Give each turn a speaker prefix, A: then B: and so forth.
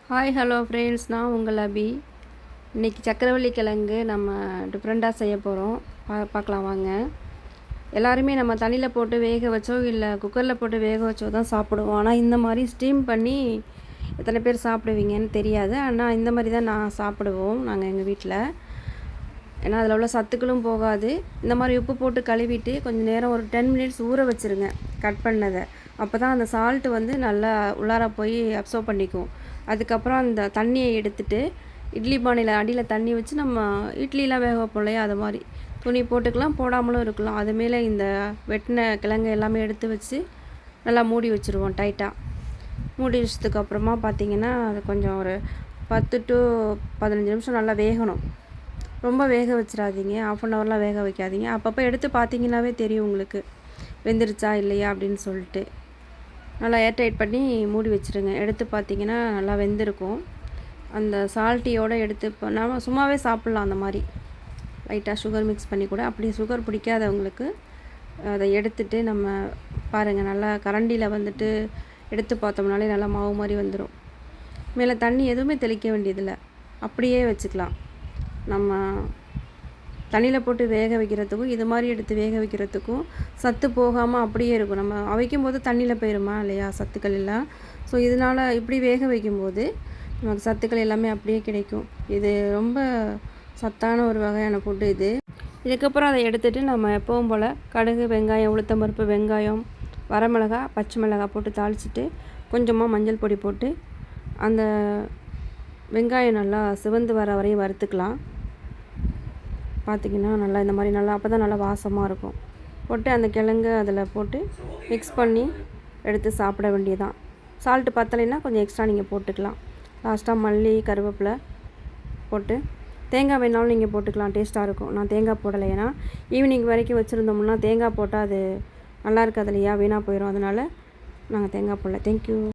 A: Hi hello friends, நான் உங்கள் அபி. இன்றைக்கி சக்கரவள்ளி கிழங்கு நம்ம டிஃப்ரெண்ட்டாக செய்ய போகிறோம். பார்க்கலாம் வாங்க. எல்லாருமே நம்ம தண்ணியில் போட்டு வேக வச்சோ இல்லை குக்கரில் போட்டு வேக வச்சோ தான் சாப்பிடுவோம். ஆனால் இந்த மாதிரி ஸ்டீம் பண்ணி எத்தனை பேர் சாப்பிடுவீங்கன்னு தெரியாது. ஆனால் இந்த மாதிரி தான் நான் சாப்பிடுவோம் நாங்கள் எங்கள் வீட்டில். ஏன்னா அதில் உள்ள சத்துக்களும் போகாது. இந்த மாதிரி உப்பு போட்டு கழுவிட்டு கொஞ்சம் நேரம் ஒரு 10 மினிட்ஸ் ஊற வச்சுருங்க கட் பண்ணதை. அப்போ தான் அந்த சால்ட்டு வந்து நல்லா உள்ளார போய் அப்சர்வ் பண்ணிக்கும். அதுக்கப்புறம் அந்த தண்ணியை எடுத்துகிட்டு இட்லி பானையில் அடியில் தண்ணி வச்சு நம்ம இட்லிலாம் வேக வைப்போம் இல்லையா, அது மாதிரி துணி போட்டுக்கலாம், போடாமலும் இருக்கலாம். அது மேலே இந்த வெட்டின கிழங்கு எல்லாமே எடுத்து வச்சு நல்லா மூடி வச்சுருவோம் டைட்டாக. மூடி வச்சதுக்கப்புறமா பார்த்திங்கன்னா அது கொஞ்சம் ஒரு 10 to 15 நிமிஷம் நல்லா வேகணும். ரொம்ப வேக வச்சிடாதீங்க, 1/2 ஹவர்லாம் வேக வைக்காதீங்க. அப்பப்போ எடுத்து பார்த்தீங்கன்னாவே தெரியும் உங்களுக்கு வெந்துருச்சா இல்லையா அப்படின்னு சொல்லிட்டு. நல்லா ஏர்டைட் பண்ணி மூடி வச்சுருங்க. எடுத்து பார்த்திங்கன்னா நல்லா வெந்திருக்கும். அந்த சால்ட்டியோடு எடுத்து இப்போ நம்ம சும்மாவே சாப்பிட்லாம். அந்த மாதிரி லைட்டாக சுகர் மிக்ஸ் பண்ணி கூட, அப்படி சுகர் பிடிக்காதவங்களுக்கு அதை எடுத்துகிட்டு நம்ம பாருங்கள், நல்லா கரண்டியில் வந்துட்டு எடுத்து பார்த்தோம்னாலே நல்லா மாவு மாதிரி வந்துடும். மேலே தண்ணி எதுவுமே தெளிக்க வேண்டியதில்லை, அப்படியே வச்சுக்கலாம். நம்ம தண்ணியில் போட்டு வேக வைக்கிறதுக்கும் இது மாதிரி எடுத்து வேக வைக்கிறதுக்கும் சத்து போகாமல் அப்படியே இருக்கும். நம்ம அவைக்கும் போது தண்ணியில் போயிடுமா இல்லையா சத்துக்கள் எல்லாம். ஸோ இதனால் இப்படி வேக வைக்கும்போது நமக்கு சத்துக்கள் எல்லாமே அப்படியே கிடைக்கும். இது ரொம்ப சத்தான ஒரு வகையான ஃபுட்டு இது. இதுக்கப்புறம் அதை எடுத்துகிட்டு நம்ம எப்பவும் போல் கடுகு, வெங்காயம், உளுத்தம்பருப்பு, வெங்காயம், வரமிளகாய், பச்சை மிளகாய் போட்டு தாளிச்சிட்டு கொஞ்சமாக மஞ்சள் பொடி போட்டு அந்த வெங்காயம் நல்லா சிவந்து வர வரையும் வறுத்துக்கலாம். பார்த்திங்கன்னா நல்லா இந்த மாதிரி நல்லா அப்போ தான் நல்லா வாசமாக இருக்கும். போட்டு அந்த கிழங்கு அதில் போட்டு மிக்ஸ் பண்ணி எடுத்து சாப்பிட வேண்டியதான். சால்ட்டு பத்தலைன்னா கொஞ்சம் எக்ஸ்ட்ரா நீங்கள் போட்டுக்கலாம். லாஸ்ட்டாக மல்லி, கருவேப்பிலை போட்டு தேங்காய் வேணாலும் நீங்கள் போட்டுக்கலாம், டேஸ்ட்டாக இருக்கும். நான் தேங்காய் போடலை, ஏன்னா ஈவினிங் வரைக்கும் வச்சுருந்தோம்னா தேங்காய் போட்டால் அது நல்லா இருக்காது இல்லையா, வீணாக போயிடும். அதனால் நாங்கள் தேங்காய் போடல. தேங்க்யூ.